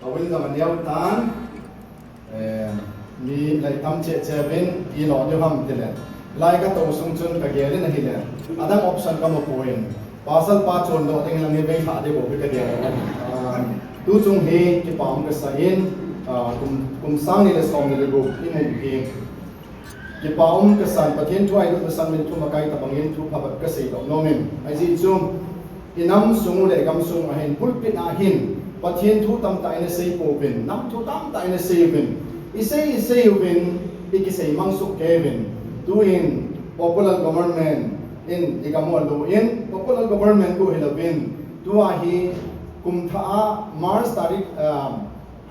Awil ka maniaw tan mi lai tam che ben I lo nyo ham tile lai ka to sung chun ka gere na hile adam option ka mo poin pasal pa chon lo ting lang ni be ha de bo ka gere tu chung he ki pam ka sa in kum sang ni le som ni le go I mo ki ki pam ka san pathen thuai lu san min thu ma kai ta bangin thu pha ka sei lo no min ai ji chung inam sung le gam sung a hen pulpit a hin pathen thu tam ta ina sei po bin nam thu tam ta ina sei bin isay bin ikisay mangsuk kevin doing popular government in ikamolo in popular government ko hilabin tuahi kum tha Mars tarik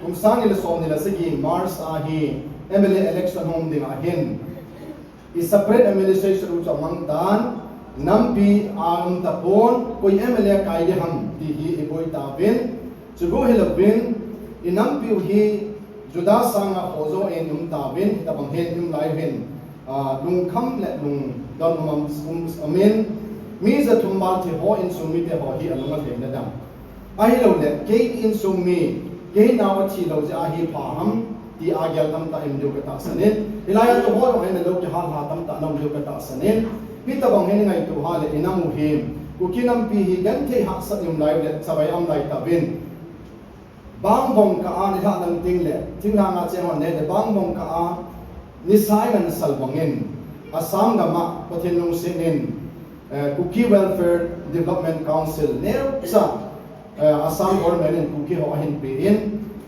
kum sang nila som nila sige Mars ahi MLA election home ding ahin I separate administration ucha mangtan nampi ang tapon koi MLA kaide ham tihi iboy tabin chugo hilabin inampi hi juda sanga ozo en tabin tabang hen live hen lung kham le lung don mam amen mi za thumbal the ho in sumi te ho hi alunga the na dam ahi lo le ke in sumi ke nawa thi lo ja hi pha ham ti agyal tam ta im jo ka ta sanin ilaya to ho hen lo ki hal ha tam ta nam jo ka ta sanin mi tabang hen ngai to ha le inamu him kukinam pi hi gan the ha sa im live le sabai am lai tabin bang bong ka a ni ha nang ting le ting na nga che hon ne de bang bong ka a ni sai nan sal bangin asam ga ma pathin nung sinin Kuki Welfare Development Council ne sa asam government in Kuki ho ahin pe in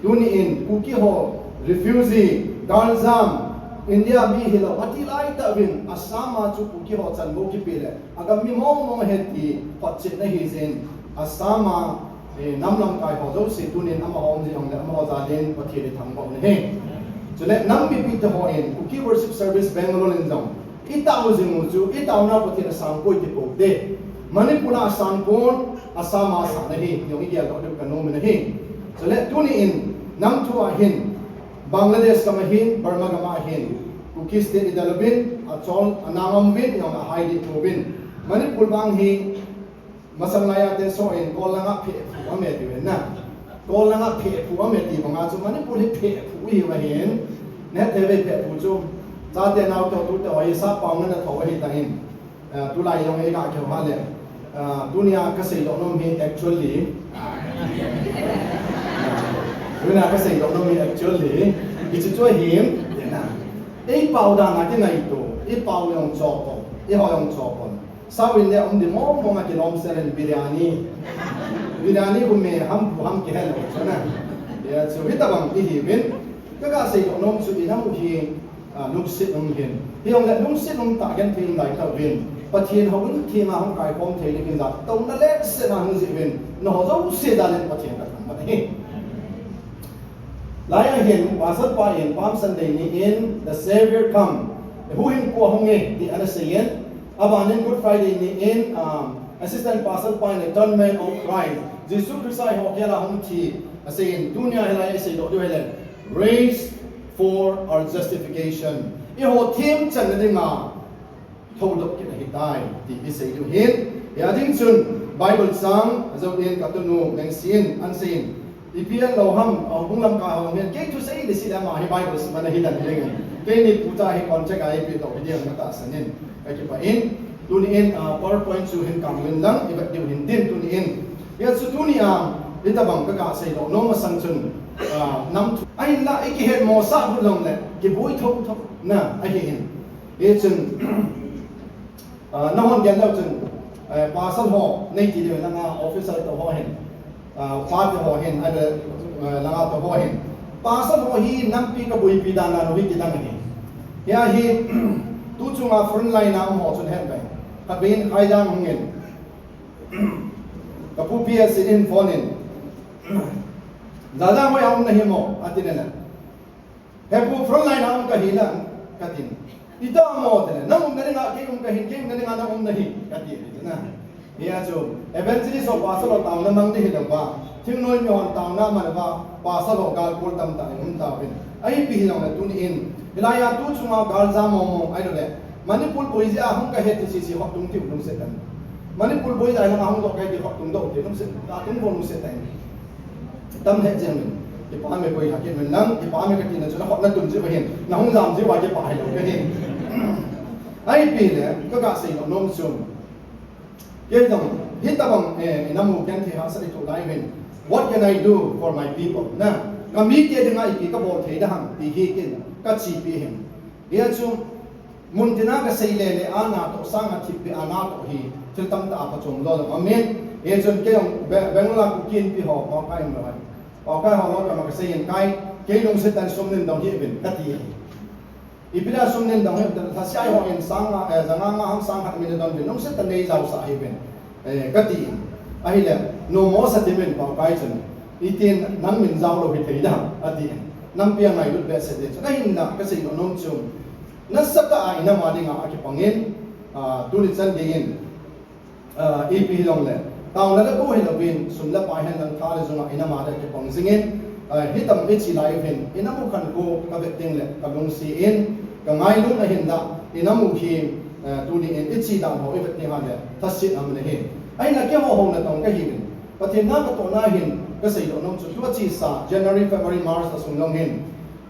tuni in Kuki ho refugee galzam India bi hilo ati lai ta win asama chu Kuki ho chan bo ki pe le agam mi mo heti patchit na hi zen asama namlam kai ho zo se tunin ama hom ji hong le ama za len pathi de thang ba ne he so le nam bi pi to ho in Kuki worship service Bangalore in zone itaw jing mu chu itaw na pathi na sang ko ti ko de manipula sang kon asama sa ne he yong i ya lo de kanom ne he so le tuni in nam thu a hin Bangladesh ka mahin Burma ka mahin Kuki state idalobin achol anamam bin yong a haidi tobin manipul bang hi masalaya te so in kolanga phe pu ame ti na kolanga phe pu ame ti banga chu mani puli phe pu hi wa hen ne te ve phe pu chu cha te naw to tu to hi sa paung na tho hi ta hin tu lai yong e ka kho ha le dunia ka sei lo nom hi actually dunia ka sei lo nom hi actually hi chu him na ei pau da na ke nai to ei pau yong cho ko ei ho yong cho ko sau in there the more mo ki nom selen biryani ko me ham ki hel so na ya so hita bang hi win ka sei nom su bi nam hi luk sit nom hin hi ong le luk sit nom ta gan thing lai ta win pathian ho un thi ma hom kai pom thei le kin da tong na le se na hu zi win no zo se da le pathian ka thang ma he lai a hin wasat pa in palm sunday ni in the savior come who in ko hong e the anasayen Abanin Good Friday ni in assistant pastor point atonement of Christ. Jesus Christ ay hokela hong ti asin dunia helay say do helen race for our justification. Iho team chan na nga thodok kita hitay ti isay do hin. Ya ding chun Bible sang azaw din katunu ng sin ansin. Ipian loham hunglam ka hong ke to say this sila ma Bible sa manahilan din. Kaya ni puta hi kontek ay pito video ngata sanin. Kaya pa in tuniin PowerPoint suhin kamwin lang iba't din din tuniin yan so tunia dito bang kaga say lo no masang chun nam ay la ikihet mo sa bulong le gibuy thok na ay hin ye chun nahon gan law chun pasal ho nei ti le nga officer to ho hin pa to ho hin ada langa to ho hin pasal ho hi nampi ka buy pidana no hi kitang ni ya hi tu chunga front line na mo chun hen bai kabin khaidang hungin kapu pia sin fonin dada mo yam nahi mo atinena hepu front line na ka hila katin ita mo tene nam ngani nga ke ka hin ke ngani nga na nahi katin na ya jo eventually so pasal taw na mang de ba thing noi mi hon taw na man ba pasal gal kol tam ta ta bin ai pi hilang na tunin ilaya tu chunga gal za mo ai le Manipur boys ahong ka het si hok tung ti tung setan Manipur boys ai ahong do ka ti hok tung do ti tung se ta tung bon se tan tam he jeng cái ba mẹ quay cái mình nắng cái ba mẹ cái tiền là cho nó họ nó tuần chỉ phải hiện nó không làm gì ngoài cái bài đâu cái hiện ai bị này các cái gì nó nôm xuống cái dòng hiện tại bằng năm một cái thì họ sẽ thuộc lại mình what can I do for my people na cái mỹ cái này cái bộ thấy đã hàng thì cái cái chi bị hiện bây giờ muốn thế nào cái xây lên này anh nào tổ sang cái thịt bị anh nào tổ hi cho tâm ta phải trồng lo được amen bây giờ cái dòng bên là cũng kiên bị họ có cái mà có cái họ nói cái xây lên cái nông sản tan sum nên đồng hiện bên cái gì ibida sum nên đồng hiện ta sai họ hiện sang rằng ngang sang hạt mình đồng hiện nông sản tan này giàu sa hiện bên cái gì ai là no more settlement có cái chân itin nang min giàu đâu thì thấy đó cái gì năm bia ngày lúc bé sẽ đến cho nên là cái gì nó nông chung nó sắp tới năm mà đi ngã cái bằng yên tu lịch dân đi yên EP long lệ tao nó đã cố hình là viên sum là bài hình là thà là dùng ngày năm mà cái bằng sinh yên hết tầm hết chỉ lại viên in năm một khăn cô cái việc tiền lệ cái đồng sĩ yên cái ngày lúc này hiện đã in năm một khi tu đi yên ít chỉ đạo họ cái việc tiền hàng lệ thật sự là mình hiện ai là cái họ là tông cái hiện và thì nó cái tổ na hiện cái gì đó nó chút chút chỉ sa January February March là sum long hiện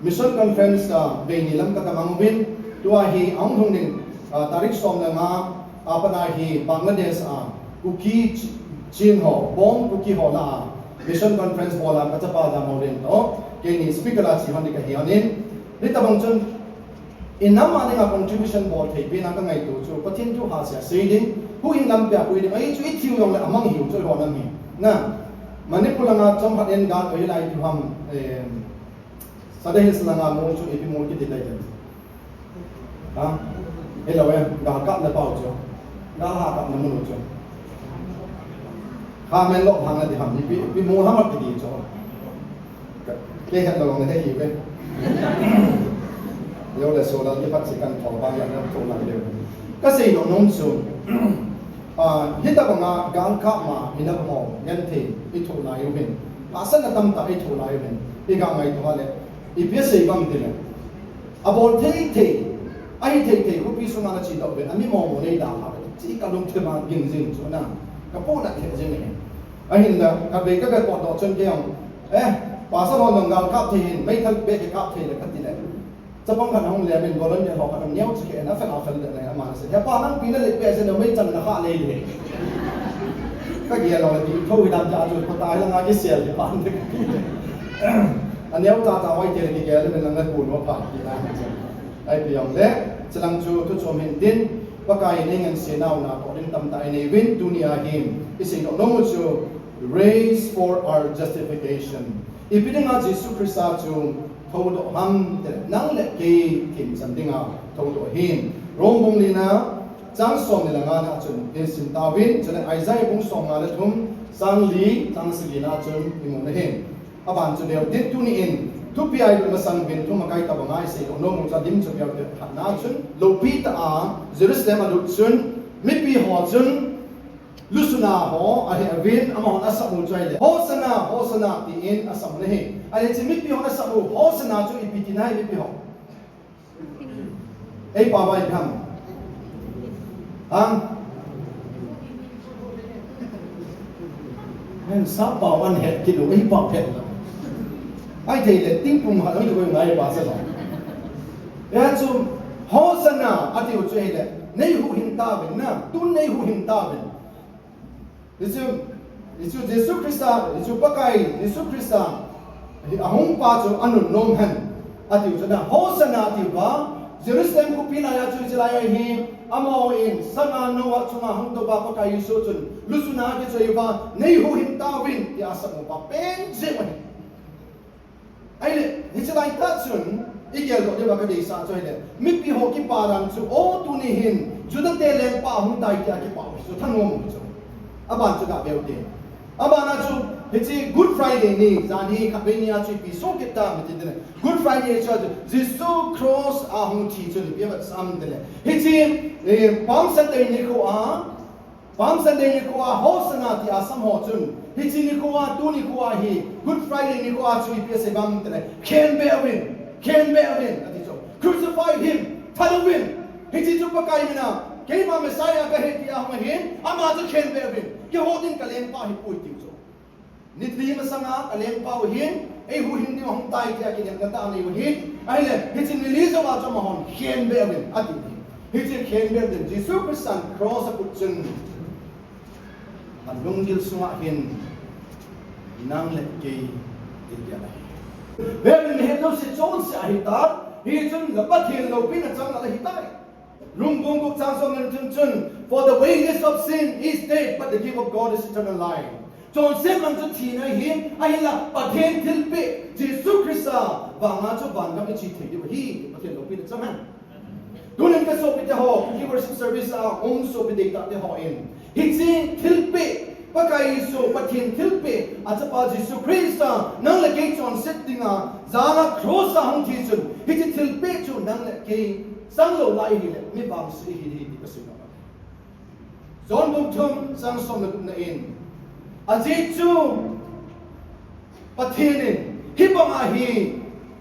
mission conference về nhiều lắm các mang viên tua hi ang hung ning tarik som na nga apana hi Bangladesh kuki chin ho bom kuki ho la mission conference bola kachapa da moden to ke ni speaker la chi honi ka hianin ni tabang chun inam ane nga contribution bol thei pe na ka ngai tu chu pathin tu ha sia seiding hu in lam pya kui de ai chu i thiu yong la amang hiu chu ho nam hi na manipula nga chom haden ga oi lai tu ham sadai sna nga mo chu epi mo ki de lai hello em đã cắt là bao chưa đã hạ cắt là mua chưa hạ men lọ hàng là thì hầm như bị mua lắm cái gì cho cái hẹn đầu này thấy gì vậy nếu là số đó cái phát triển cần thọ bao nhiêu năm thọ làm đều cái gì nó nông xuống hiện tại bằng gang cắt mà hiện tại bằng nhân thì ít thọ lại mình sân là tâm ta ít thọ lại mình đi gang này thôi đấy ít biết gì bằng thế này about thế ai thấy có biết số nào chỉ đạo về anh ấy mong muốn đây đã chỉ cần dùng thêm mà dừng dừng chỗ nào cái bộ đặt thế gì này anh hiện là cái về cái hoạt động chân kia bà sao họ đồng gang cắt thì mấy thằng bé cái cắt thì là cái gì đấyจะป้องกันห้องเรียนเป็นบอลลูนเนี่ยหอกกันเนี้ยจะเขียนนะแฟนเอาแฟนเด็กอะไรมาเสร็จแล้วป้านั่งปีนั่นเลยเปลี่ยนเสนอไม่จังนะข้าเลยก็เกี่ยวกับที่โทษดำจ่าจุดพอตายแล้วงานที่เสียเลยป้าเนี่ยอันนี้จ่าไว้เจอที่แกแล้วเป็นนักปูนว่าผ่านที่นั่นไอ้เปียงเล็กจะลังจูทุกชมเห็นดินว่าการนี้เงินเสียน่าหนาต่อดินตำตายในวินดุนยาหิมอีสิ่งน้องมุจู raise for our justification อีพิธีงานจิสุคริสต์จูทวดฮัมนั่งเล็กกี่ถิ่นสันติงาทวดหิมโรงบุงลีนะจังส่งในหลังงานจนเป็นสินตาวินจนไอใจบุงส่งงานทุ่มสังลีจังสิลีนะจนอิมุนเห็นอาบานจนเดียวดิทุนีอินทุกปีอายุมาสังเวียนทุกมาไกลตะบังไอเสียโน้มจะดิ้มจะเบียวเดือดหันหน้าจนลูปีตาเจรุสเลมอดุจนไม่ปีหัวจนลุสนาหัวอะไรวินอามาหันอาสัมุใจเลยโฮสนาตีอินอาสัมุเลยอะไรจะไม่ปีหัวอาสัมุโฮสนาจนอีปีที่ไหนไม่ปีหัวไอ้ป่าวไอ้ทำนั่นซับป่าวันเห็ดกิโลไอ้ป่าวเห็ดไอ้เด็กติ้งปุ่มหันไม่ถูกยังไงบ้างสิล่ะแล้วจู่โฮสนาอาทิตย์ช่วยเลยในหูหินตาเป็นนะตุนในหูหินตาเป็นดิจู่เยซูคริสต์ดิจู่ปะไก่เยซูคริสต์อาหงป้าจู่อันนู้นน้องหันอาทิตย์ช่วยนะโฮสนาอาทิตย์ว่าเยรูซาเล็มกุปินายาจู่จะไล่หิมอามาอินสังานโนวัชนาหงตัวบ้าปะไก่ยิสุจุนลุสุนาที่ช่วยว่าในหูหินตาวินที่อาสมุปะเป็นเจ้าไอ้เนี่ยนี่จะไล่ตัดส่วนอีกอย่างก็เดี๋ยวว่าก็ดีสาใจเลยมิปีหกกี่ปารันจู่โอ้ตัวนี้เห็นจุดนั้นเตะเลงป่าหุ่นตายที่อากี่ป่าจู่ท่านงงจู่อาบานจู่กับเบลเดนอาบานจู่เฮ้ย Good Friday นี่จานนี้ขับไปนี่อาจู่ปีโซกิตาไม่ติดเลย Good Friday จู่Jesu Cross อาหุ่นที่จู่นี่เปียบซ้ำเลยเฮ้ยPalm Sunday นี่เขาPalm Sunday นี่เขาโฮสนาที่อาสัมโหจุนเฮ้ยนี่เขาตัวนี่เขาเฮ้ย Good Friday นี่เขาจู่เปียเสบัมเลย Can bear winอาทิตย์จู่ Crucify him ท่านวินเฮ้ยจู่ปะไก่นะเกี่ยมาเมสไซอาก็เฮ้ยที่อามาเห็นอามาจะ Can bear win เกี่ยวกับดินกะเลนป้าหิปุยติวจู่ นิตีมาสังอาเลี้ยงเป้าหินไอ้หูหินที่ห้องตายที่อากินยังกระตาในหูหินไอ้เลยฮิจินิลิสว่าจะมาหอนเขียนเบลล์อากินฮิจิเขียนเบลล์จิสุคริสตันครอสกุศลอันลุงดิลสวะหินนั่งเล็กกีอีกอย่างเบลล์เห็นเราสิโจนเสียหิตาฮิจินกับบัดเห็นเราเป็นจังอะไรหิตาลุงกงกุจางสมเงินจุน for the wages of sin is death but the gift of God is eternal lifeจนเส้นมันจะทีนะหินไอ้ละประเทศทิลเปเยซูคริสต์บางอาจุบันก็ไม่ชีเทดีว่าฮีประเทศเราเป็นจังมันดูนั่นก็ส่งไปที่หอที่ worship service องค์ส่งไปเด็กตัดที่หอเองฮิจิทิลเปปะกายสุประเทศทิลเปอาจจะพาเยซูคริสต์นั่งเล็กจนเสร็จดิ้งจาระครอสหังที่สุดฮิจิทิลเปจนนั่งเล็กสังโลไลฮิเลไม่บางสิ่งที่ดีก็สิ่งนั้นจนบุกทุ่มสังสมนึกนั่นเองอาเจจูปะเทนิฮิบังอาฮี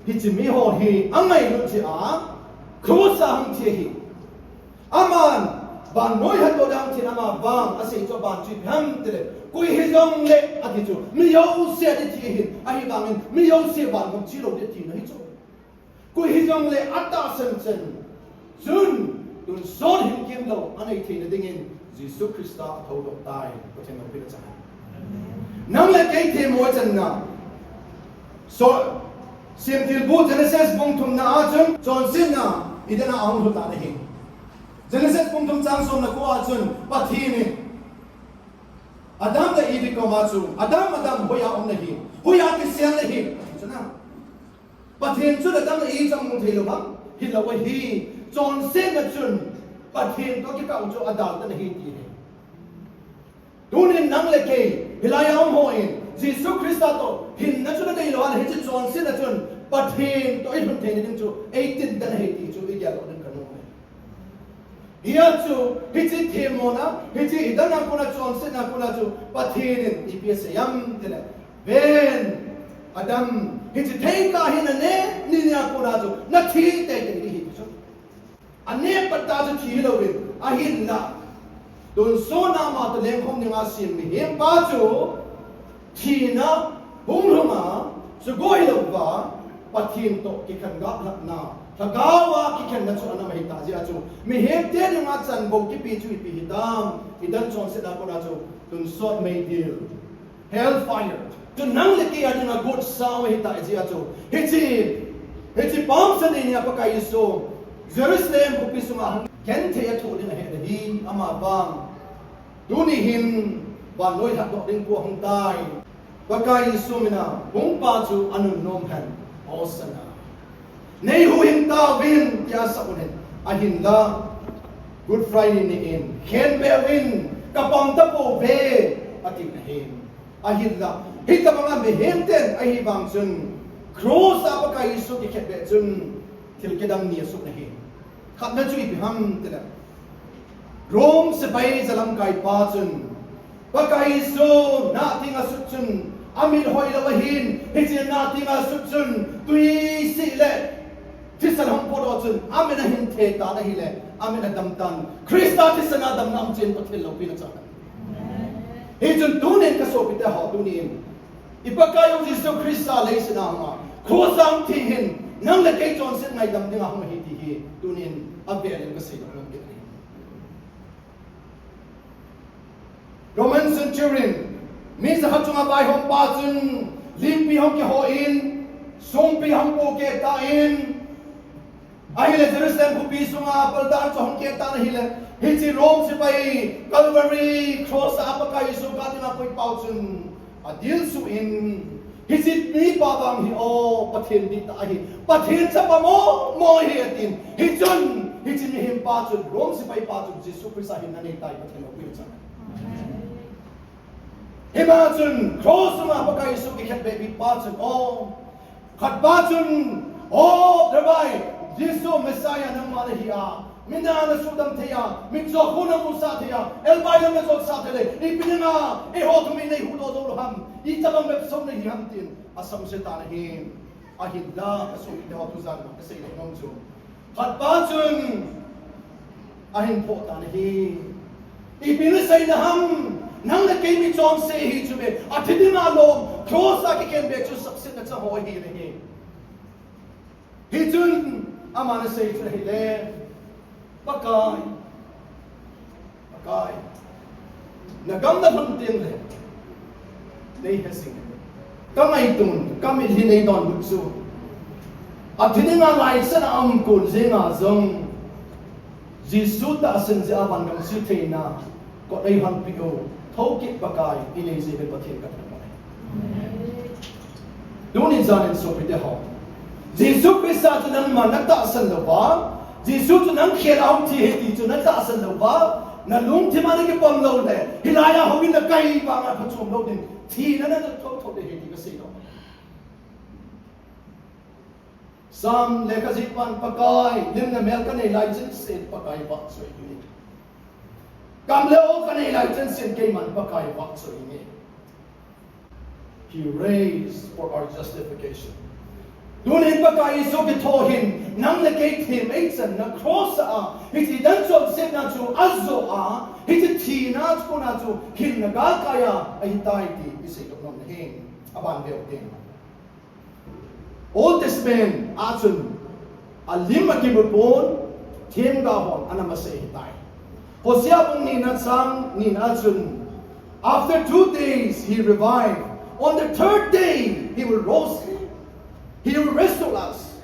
ฮิจิมิโฮฮีอังไงลุจิอาครูสังเทฮีอามันบานน้อยฮัตโตดังที่นามาบางอาศัยจบานจีพัมเตเลกุยฮิจงเล็กอาทิจูมิยาวเสียดิทีฮิอาฮิบังมิยาวเสียบานของจีโร่ดิทีนะฮิจูกุยฮิจงเล็กอัตตาเซนเซนซุนดุนโซนหิมกิมโลอันไอทีนะดิ่งเยซูคริสต์ทาวดตายก็เช่นนั้นเป็นจังนั่งเล็กเทมวยจันนะโซเสียงที่บูเจเนซิสปุ่งทุ่มนาจุนจอนสินนะอีเดน่าอ่างหุ่นตาเนี่ยเจเนซิสปุ่งทุ่มจางสมนะกูอาจุนปัททีนี่อาดัมได้อีดิกมาจุนอาดัมหุยาอมเนี่ยหุยาที่เสียงเนี่ยจุนนะปัททีนจุดอาดัมได้อีจังมุงเทลุบังฮิลาวะฮีจอนสินนะจุนปัททีนก็ที่เก่าจุนอาดัมได้ฮีทีดูนี่นั่งเล็กฮิลายาอมโฮอินเยซูคริสต์โตหินนั่นจุดได้หลอนเห็นจุดจอนสินะจุนปัททีนตัวไอ้คนเทนนี่จุไอ้ติดดันเฮตีจุอีกอย่างนึงกันโน้นเฮียจุฮิจิเทมโนะฮิจิดันนักคนจอนสินักคนจุปัททีนอีพีเอสยัมเดลเวนอดัมฮิจิเทงกาหินเน่นี่นักคนจุนักทีเตะกันนี่จุอันนี้ปัตตาจุทีเราเองอาหินละโดนโซนามาตะเลงคงยังอาเซียนมีเห็นป้าจูทีนะบุ้งลงมาสกอยลงว่าปัททีนโตกิขันกักหลักนาถ้ากาวากิขันนั่นชวนน้ำไม่ตาเสียจูมีเห็นเตี้ยยังอาจันบุกกิปีจูปีหิดามหิดันชวนเสด็จคนอาจูจนสอดไม่ดีล hellfire จนนั่งเล็กยังอากุศสาวหิตาเสียจูเฮจิปั๊มสันนี่ปะกายโซเยรูซาเล็มกุปิสุมาแค่เทียถูดินเฮดฮีอามาบังดูนี่หินบานน้อยหักดอกดินกัวหงตายปะกายโซมินาบุงปาจูอนุนมแห่งออสนาในหูหินตาวินยาสักวันอาหินดา Good Friday นี่เองเข็นเบวินกับปองตะโปเบอาทิตย์นี้เองอาหินดาฮิตกับงานเบเห็นเต้นอาหิบังจุนครูสาปะกายโซที่เข็นเบจุนที่เกิดดังนี้สุดนี้ขัดนั่นช่วยพิหามเตละโรมสบายจะลำกายปาจุนปะกายโซนาทิงาสุดจุนอามิลหอยละวะหินฮิจินาทิงาสุดจุนตุยสิเลที่สนามพอดจุนอามินาหินเทตานะฮิเลอามินาดำตันคริสต์ที่สนาดำน้ำเจนประเทศเราพินาจักฮิจุนตูนินกษัตริย์แต่หาตูนินอีปะกายองค์เยซูคริสต์เลยสนามาโคสังที่หินนั่งเล็กจอนเส้นไงดำดึงอาหมาฮิตีฮีตูนินอับเบลก็สิ่งนั้นเกิดขึ้น Roman centurion มีสหัสจงอาไปห้องปาจุนลิมปีห้องเกี่ยวอินส่งปีห้องโปเกตาอินไอ้เรื่องเจรูซาเล็มกุปีสุงาปลดานจห้องเกตานะฮิเลฮิจิโรมสิไปกัลวารีครอสอาปะกายสุกาตินาไปเป่าจุนอดิลสุอินฮิจิมีปาบังฮิโอปะเทนดิตาฮิปะเทนจะปะโมเฮตินฮิจุนฮิจิมีหิมปาจุนโรมสิไปปาจุนเยซูคริสต์หินนันเอตายปะเทนเราพิจารณาฮิมาจุนครอสมาปะกายสุกิเข็ดเบบีปาจุนโอขัดปาจุนโอเดบายเยซูเมสไซยานังมาเลฮิอามินาลสุดัมเทียมิจอกฮูนัมุสาเทียเอลบายลัมจอกซาเทเลอีปินงาเอโฮทุมินในฮูโดโดฮัมอีจับังเบบสมในฮัมตินอาสัมเซตานะฮิมอาฮิดดาอสุอิดฮอตุซันกเซเลนองจูขัดปาจุนอาหินโพตานะฮิอีปินไซนะฮัม nang na kay mi John say hi chume atidi na lom cross a ki ken be chu success na cha hoi hi ne hi chun amana say chu hi le pakai nagam na thon tin le nei ha sing kamai tun kamit hi nei don butsu atini nga lai sana am kun zinga zong Jisu ta asin si aban ngam si theina ko dai han pio thoki pakai inei se be pathin ka mai duni zanin so pite ho Jisu Christa tu nang man ta asan lo ba Jisu tu nang khel out thi he ti tu na ta asan lo ba na lung thi ma ne ke pom lo le hilaya ho bin na kai ba ma phachum lo din thi na na thok de he ti ka se lo Sam lekasipan pakai lim na mel kanay license set pakai bak so ini. Kamleo kanay license set kay man pakai bak so ini. He raised for our justification. Dunin pakai so bitohin nang negate him eitsan na cross a hiti dan so set na chu azzo a hiti tina ko na chu hin nagakaya ay taiti isay ko non hin aban beo din. Old Testament achun alim akibupon tiem gahon anamase hitai. Hosea bung ni natsang ni achun after 2 days he revived. On the 3rd day he will rose. He will restore us.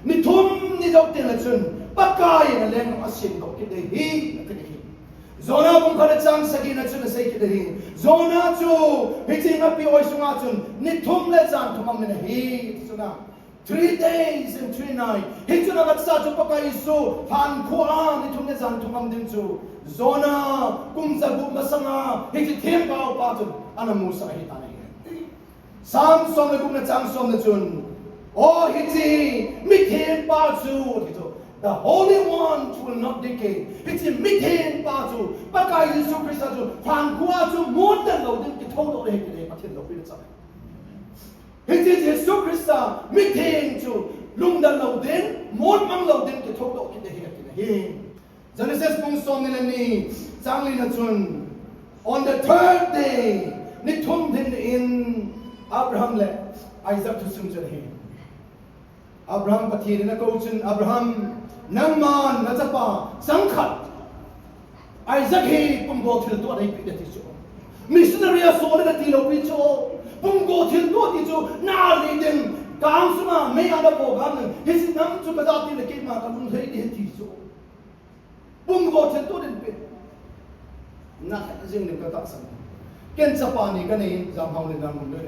Ni thum ni dok tin achun pakai na leng asin dok kide hi nakini. Zona bung khana chang sagi na chun sei kide hi. Zona chu hiting api oi sunga chun ni thum le chang thumam na hi suna. 3 days and 3 nights. Hitu na gatsa chu pakai su han khuan ni thum ne zan thumam din chu. Zona kumza gu masanga hitu them ka pa chu anamu sa hi ta nei. Sam som na gu na chang som na chun. Oh hiti mithen pa chu hitu. The Holy One will not decay. Hiti mithen pa chu pakai Yesu Christ chu han khua chu mon dan lo din ki thau lo he ki le pathen lo pi cha. Hiti Yesu Christ mithen chu lung dan lo din mon mang lo din ki thau lo ki de he. Genesis pung som ni chang li na chun on the 3rd day ni thum din in Abraham le Isaac to sum chen he. Abraham pathi na ko chun Abraham nang man na chapa sangkhat Isaac he pum bo thil to dai pi de ti chu missionary a so le ti lo pi chu pum go thil to ti chu na li den kang suma me ada bo gam his nam chu ka da ti le ke ma ka lung thei ti ti chu pum go thil to den pi na ka jing ni ka ta sam ken chapa ni ka nei jam hang le dam le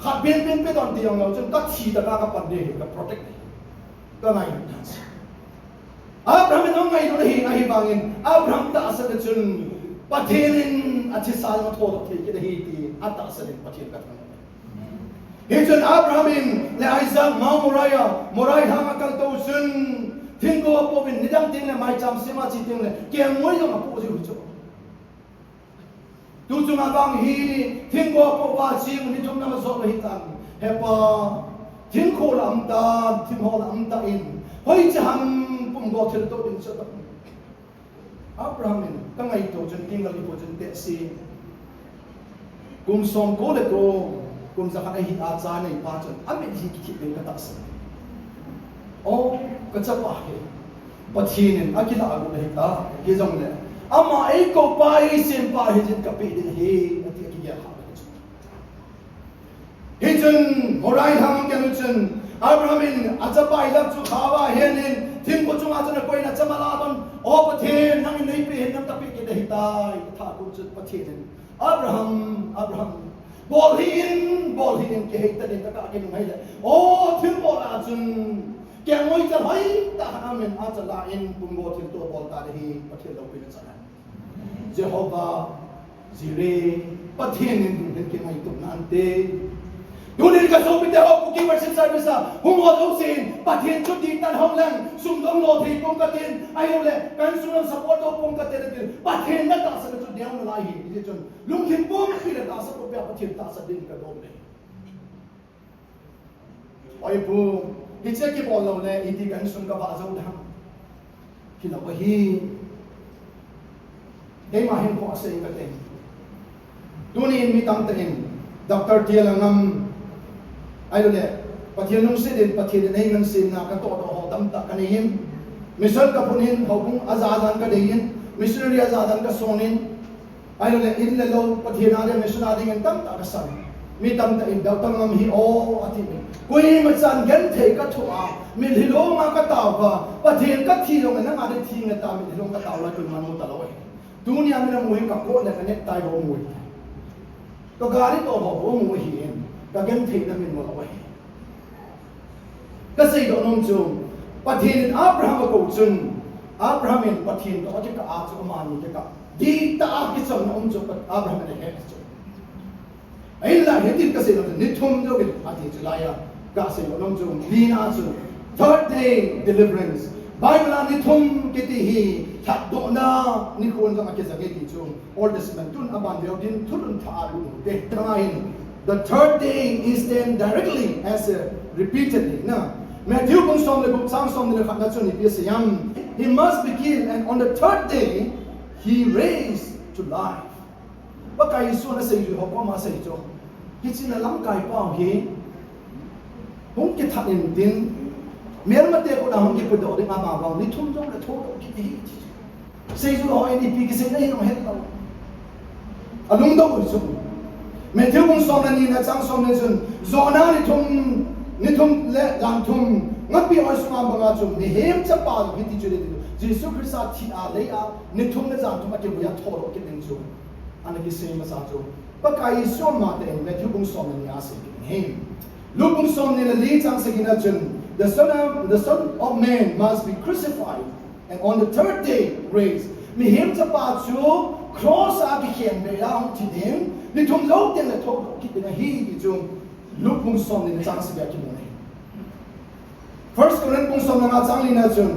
khat ben pe don ti yong lo chun ka thi da ka pan de ka protect ka ngai Abraham nong ngai do hi ai bangin Abraham ta asa chun pathenin athi sal ma tho thi ki hi ti ata asa le pathin ka he chun Abraham le Isaac ma morai hang akal to chun thing go po bin nidam tin le mai cham sima chi tin le ke moi lo ma po ji hu chu tu chu ma bang hi thing go po ba chi ni thum na ma zo hi tan he pa thing ko lam ta thing ho lam ta in hoi cham pum go thil to din sa ta Abraham ka ngai to chun king la po chun te si kum som ko le ko kum sa ka hi a cha nei pa chun amin hi ki ki ka ta sa oh ka cha pa he pathin akila agu le ta ke jong le ama ai ko pa hi sim pa hi jin ka pe din he ati ki ya ha he chun horai ham ke nu chun Abraham acha pa ila chu khawa henin thim ko chung achana koi na chamala don o pathin nang nei pe hen nam ta pe ke dei tai tha ku chu pathin Abraham bol hin ke hei ta den ta ka ke ngai le o thim bol a chun ke ngoi cha hai ta amen acha la in pum go thim to bol ta hi pathin lo pe na cha Jehovah Jireh pathin hin ke ngai tu nan te Dunin ka so pite ho ku ki worship service hung ho lo sin pathin chu ti tan hong lang sum dong lo thi pum ka tin ai le kan sum support ho pum ka tin pathin na ta sa chu deang la hi ni chun lung hin pum ki la ta sa ko pa pathin ta sa din ka dom le oi pu hi che ki bol lo le i ti kan sum ka ba zo da ki la ba hi dei ma hin ko sa ka tin tunin mi tam tahin Dr. Tialangam ayo le pathian nung sidin pathian nei nang sin na ka to do ho tam ta kanin mission ka punin hobung azadan ka dein missionary azadan ka sonin ayo le in le lo pathian ade missionary ngam tam ta ka san mi tam ta in Dr. ngam hi o ati kui ma san gan the ka thua mi hilo ma ka ta ba pathian ka thi lo na ma de thi nga ta mi hilo ka ta la kun manu ta lo dunia mi na mu ka ko le ka ne tai bo mu to gari to bo mu hi en ka gan the na mi mo lo ka sei do nom chu pathin Abraham ko chun Abraham in pathin to ka a chu ma ni ka di ta ki chon nom chu Abraham ne he chu ai la he tin ka sei do ni thum jo ke a ti chu la ya ka sei do nom chu li na chu third day deliverance Bible ni thum ke ti hi that do na ni kon ka ke sa ke ti chu Old Testament tun aban de din thun tha lu de train the third day is then directly as repeatedly na Matthew kung som le book sang som le khat na chu ni pi sayam he must be killed and on the third day he raised to life ba kai su na sei ju ho pa ma sei jo ki chin na lam kai pa hi hong ke that in din mer ma te ko da hong ke ko do de ma ba ni thum jong le tho do ki hi sei ju ho ni pi ki sei na hi no het lo alung do su Matthew kung som na ni na sang som le jun zona ni thum le lang thum ngapi oi sunga banga chum ni hem cha pa bi ti chule ti Jesus Christ a thi a le a ni thum ne jang thum a ke bu ya thoro ke ning chu ana ki sei ma sa chu pa kai so ma te Matthew kung som ni a se ki hem lu kung som ni le chang se ki na chun the son of man must be crucified and on the third day raised ni hem cha pa chu cross a ki khen be la hong ti din ni thum lo ten le thoro ki na hi ki chu Luke kung som ni chang se ki mo nei First Corinthians kung som na chang li na chun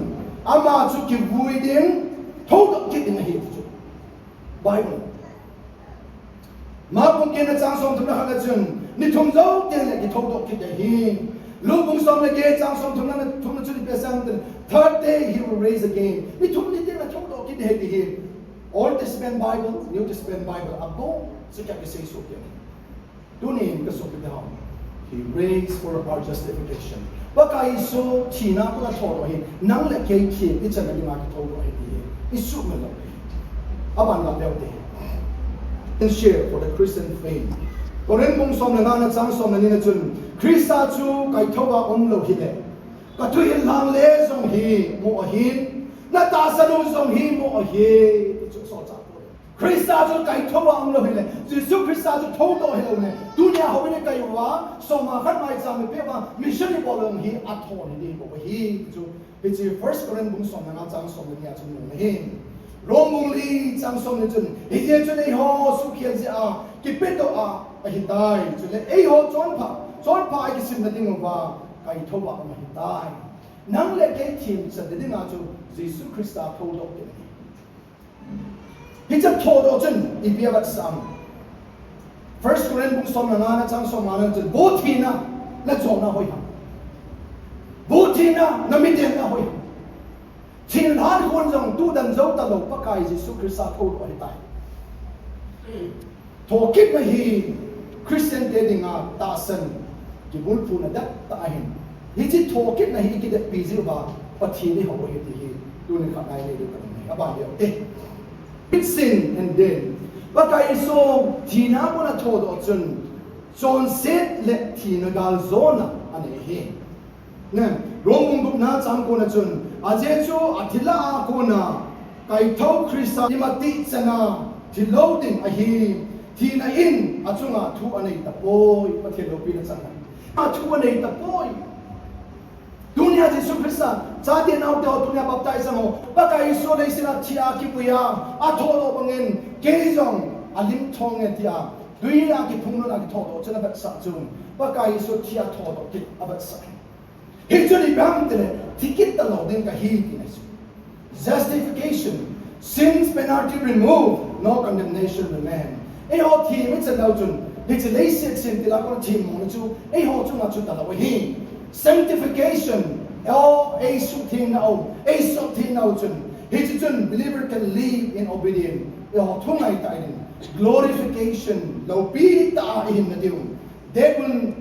ama chu ki vui din tho do ki din hi chu Bible ma kung ke na chang som tu na ha chun ni thum zo ten le ki tho do ki de hi Luke kung som na ke chang som tu na chu ni pe sang third day he will raise again ni thum ni ten na tho do ki de hi Old Testament Bible New Testament Bible abo se ka ke sei so ke tunin ka so ke da He raised for our justification. Baka iso china ko na thoro hi nang le ke ki icha na ma ki thoro hi di isu me lo aban na bel de and share for the Christian faith koren mong som na chang som na ni na chun Krista chu kai thowa om lo hi de ka tu hin lang le song hi mo hin na ta sa lo song hi mo hi chu so cha Krista chu kai thowa om lo hi le Jesus Krista chu tho do hi lo ne dunia ho ne kai wa so ma khat mai sa me pe ba mission ni bolong hi a tho ni di ko hi chu bi chi first Corinthians bung som na chang som ni a chu no hi rong mong li chang som ni chun hi je chu nei ho su khian ji a ki pe do a hi dai chu le ei ho chon pha ai ki sim na ding wa kai thowa ma hi dai nang le ke thim sa de ding a chu Jesus Krista tho do ke He just told Ojen, if you have some. First Corinthians som na chang som na chen bothina na chona hoi ha. Bothina na miten na hoi. Chin han kon jong tu dan zo ta lo pa kai Jesus Christ tho hoi tai. Tho kit na hi Christian dating a ta san ki bul pu na da ta hin. Hi chi tho kit na hi ki da pi zi ba pathi ni ho hoi ti hi tu ni kha nai le du ka ni aba de It's sin and death. Baka iso tina mo na todo chun. Son set le tina gal zona ane he. Ne romung duk na chang ko na chun. Aje chu athila ko na kai thau Krista imati chana thiloading a hi tina in achunga thu anei tapoi pathelo pi na chang. A thu anei tapoi. Dunia Jesus Krista Jadi now daw dunia baptize mo baka iso dai sila tia ki puya atholo bangin keizong alim thong etia dunia ki phungno la ki thodo chana bat sa chung baka iso tia thodo ki abat sa hijuni bam de tikit ta lo den ka hi ki nesu justification sins penalty removed no condemnation remain e ho thi mi cha daw chun hijlei sin tila ko thi mo chu e ho chu ma chu ta la hi sanctification a su thi na chun His believer can live in obedience. Glorification. They will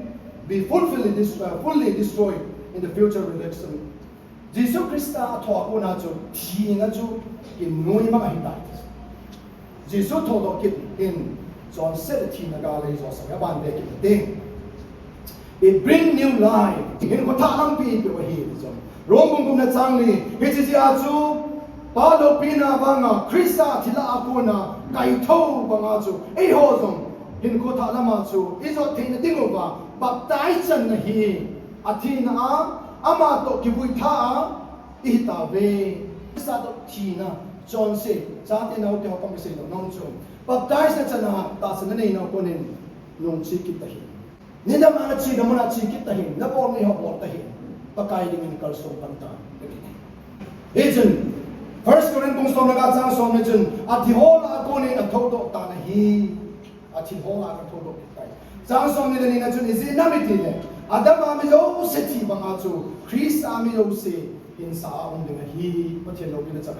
be fully destroyed in the future resurrection. Jesus Christ taught us in Jesus taught in John 17 it bring new life. In ko thalang pi pe hi so. Rong kum na changli he chi sia chu ba lo pina banga Krista thila akuna kai tho banga chu ei ho song in ko thalama chu iso thein ding over baptize chan na hi athina ama to ki bui tha I ta ve sa to thina John say cha te nau te ko se no nong chu baptize na chana ta san nei no ko nin nong chi ki ta hi Nida mana chi na mana chi kita hin na por ni ho ta hin pakai dingin kalso panta Ejun 1 Corinthians som naga chang som ne jun athi hola ko ni atho do ta na hi athi hola ka tho do kai chang som ni ni na jun is na mi ti le adam ami yo se ti bang a chu Christ ami yo se in sa on de hi pathe lo ki na cha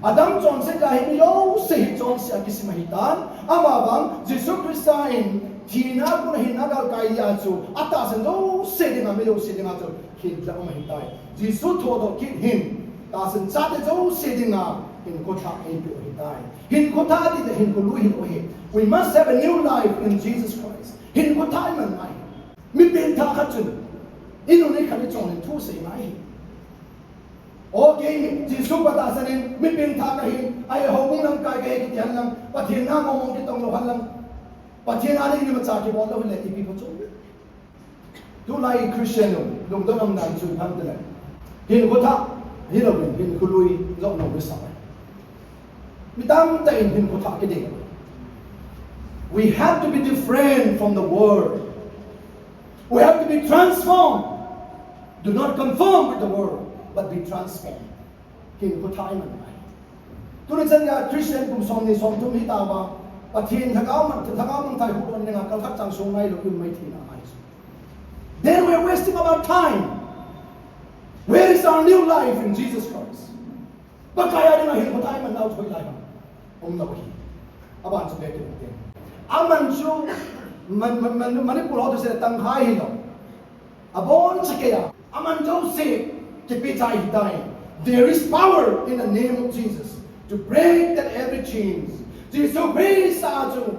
Adam John se ka hi yo se John se akisi mahitan ama bang Jesus Christ in Tina ko na hinagal kaya so atasan do sitting a middle sitting out of kid la mahitai Jesus todo kid him tasan sate do sitting a in kota epi ohitai hin kota di hin kuluhin ohi we must have a new life in Jesus Christ hin kota man mai mi ben ta khatun inu ne khali chong ne thu sei mai okay Jesus patasan mi ben ta ka hi ai hobung lang kai ke ki tian lang pathin na ngomong ki tong lo han lang Patien ali ni macam kita boleh boleh tipi macam tu. Tu lagi Christian tu, dong dong nam tu ham tu lah. Hin kota, hin lobin, hin kului, zong nom besar. Mitam tain hin kota kede. We have to be different from the world. We have to be transformed. Do not conform with the world, but be transformed. Hin kota iman. Tu ni saya Christian kum som ni som tu ni tawa. Pathin thakau man thai hu on nga kal thak chang so ngai lo kun mai thina ai then we are wasting our time. Where is our new life in Jesus Christ? Bakaya ni hin ko tai man nau thoi lai om na hi aban chu be ke te aman chu man pur ho se tang hai hi lo abon chakya aman jo se ke pe chai dai there is power in the name of Jesus to break that every chains. Jesus Christ aju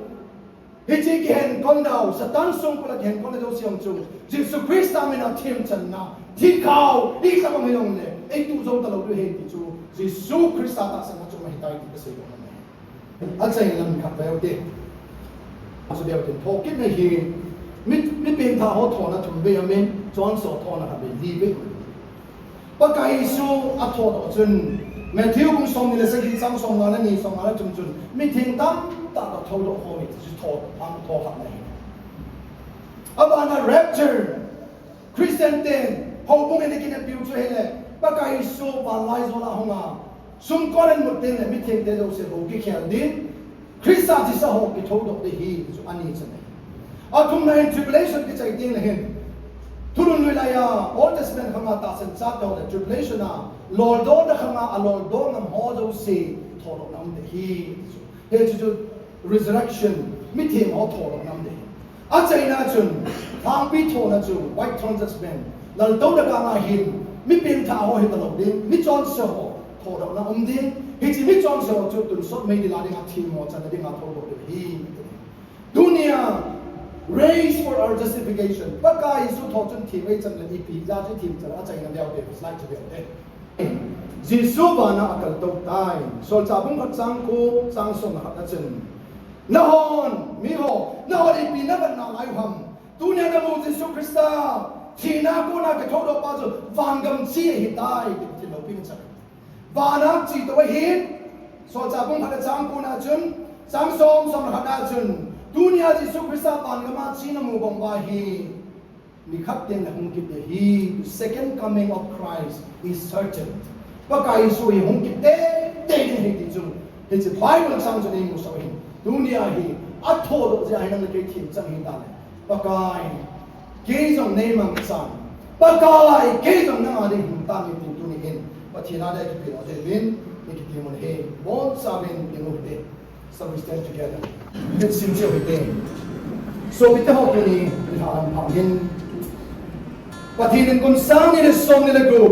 hiji gen kondau satan sung pula gen kondau siam chu Jesus Christ amina thim chan na thikau I sa bang yong le ei tu zo ta lo du he ti chu Jesus Christ ta sa chu ma hitai ti se yong na al sai lam kha ba de so de ten thokin na hi mi pen tha ho tho na thum be amen John so tho na ha be li be pa kai su a tho do chun Matthew cũng xong như là sẽ khi xong xong là ni xong là chun chun mi thiên tam ta có thâu độ hồi chỉ thâu ăn thâu hạt này about a rapture Christian tên hậu bung này kia biểu cho hết lệ bác cái số và lai số là không à xung quanh một tên là mi thiên tên đâu sẽ hậu cái khéo đến Christian chỉ sao hậu cái thâu độ để hi cho anh ấy cho này ở trong này tribulation cái chạy tiếng là hiện Turun wilaya Old Testament kama ta sen sa to the tribulation na Lord do da kama Lord do nam ho do se thoro nam de hi he chu resurrection mi them ho thoro nam de a chai na chun phang pi tho na chu white throne judgment lal do da kama hin mi pin tha ho he ta lo din mi chon so ho thoro na din he chi mi chon so chu tun so me di la ding a thim mo chan ding a thoro de hi dunia race for our justification. Baka Yesu thọ chân thi với chân là đi phi ra chứ thi chân là chạy nằm đeo để slide cho việc đấy. Yesu bà na akal tàu tai, so cha bung phát sang cô sang sông là hạt chân. Na hon mi ho, na hon đi phi na vẫn nào lại hầm. Tu nhà nam mô Yesu Christa, thì na cô na cái thọ đó bao giờ vàng gầm chi hiện tại thì lâu pin chân. Và na chỉ tôi hiện, so cha bung phát sang cô na chân, sang sông là hạt chân. Dunia Yesu Christa pan kama china mu bangwa hi nikhat ten na hung kit hi second coming of Christ is certain baka Yesu hi hung kit te hi ti chu he che Bible sang chu ni mu so hi dunia hi atho do ja hi na ke thim chang hi da le baka ke jong nei mang sang baka ke jong na ma de hum ta ni tu ni hin pa thina da ki pi de bin make it him hey bon saben you know they so we stand together let's sincere with them so we tahu ni ham pangin patinin kun sang ni song ni lagu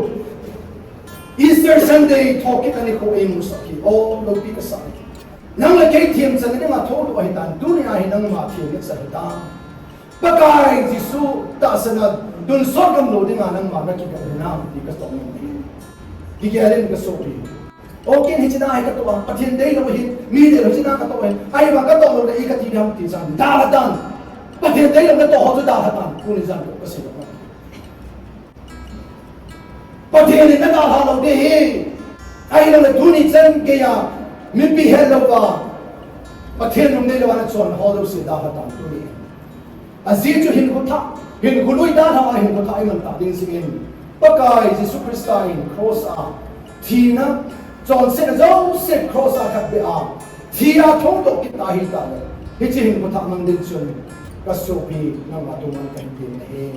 Easter Sunday talking ani ko ay musaki o lopi ka sa nang lagay tiyem sa nila matolo ay tan dunia ay nang matiyem sa hita bagay Jisu ta sana dun sorgam lo din nga nang mamaki ka na di ka stop ni digialin ka sopi okay ni china ay ka to patin day lo hin mi de lo china ka to ay ba ka to lo dai ka ti ham ti san daladan patin day lo ka to ho to daladan kun san ko kasi patin ni na halo de ay lo duni chan ke ya mi pi hello ba patin nung ne lo na chon ho lo si daladan duni azit jo hin ko tha hin gului da tha hin ko tha ai man ta ding singin pakai Jesu Kristain cross a thina chon se zo se cross a khat be a thia thong to kita hi ta le hi chi hin ko tha mang din chun ka so pi na ma tu man kan tin ne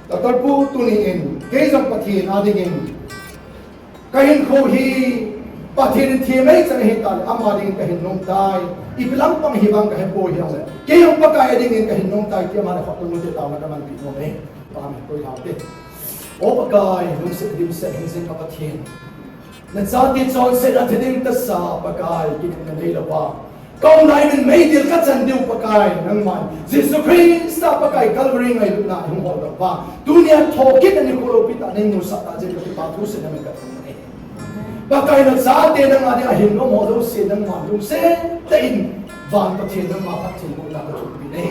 Dr. Pu tuni in ke jam pathi na ding in kahin ko hi pathin thi mai chang hi ta ama ding kahin nong tai ipilang pang hibang kahin po hi ase ke yung pakai ding in kahin nong tai ti ma na khot nu te ta ma man pi no me pa me ko ha te o pakai nung se dim se hin sin ka pathin na sa ti chon se na thiding ta sa pakai ki na nei la ba kong nai min mei dil ka chan diu pakai nang man Jesus Christ ta pakai Calvary ngai lu na hung ho da ba dunia thokin ani ko lo pi ta nei mu sa ta je ka pa thu se na me ka pakai na sa te nang adi a hin no mo do se nang ma lu se te in van pathin nang ma pathin ko na ka thu pi nei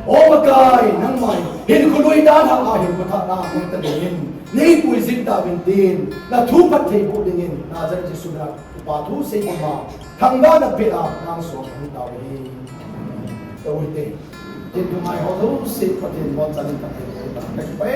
o pakai nang mai hin ko lui da tha a hin ko tha na mo ta din nei pui zin ta bin din na thu pat thei ko ding in na jar ji su na pa thu se ko ma thang ba na pe a nang so hang ta we to we te tin tu mai ho do se pathin mo cha ni pathin ko ta ka pai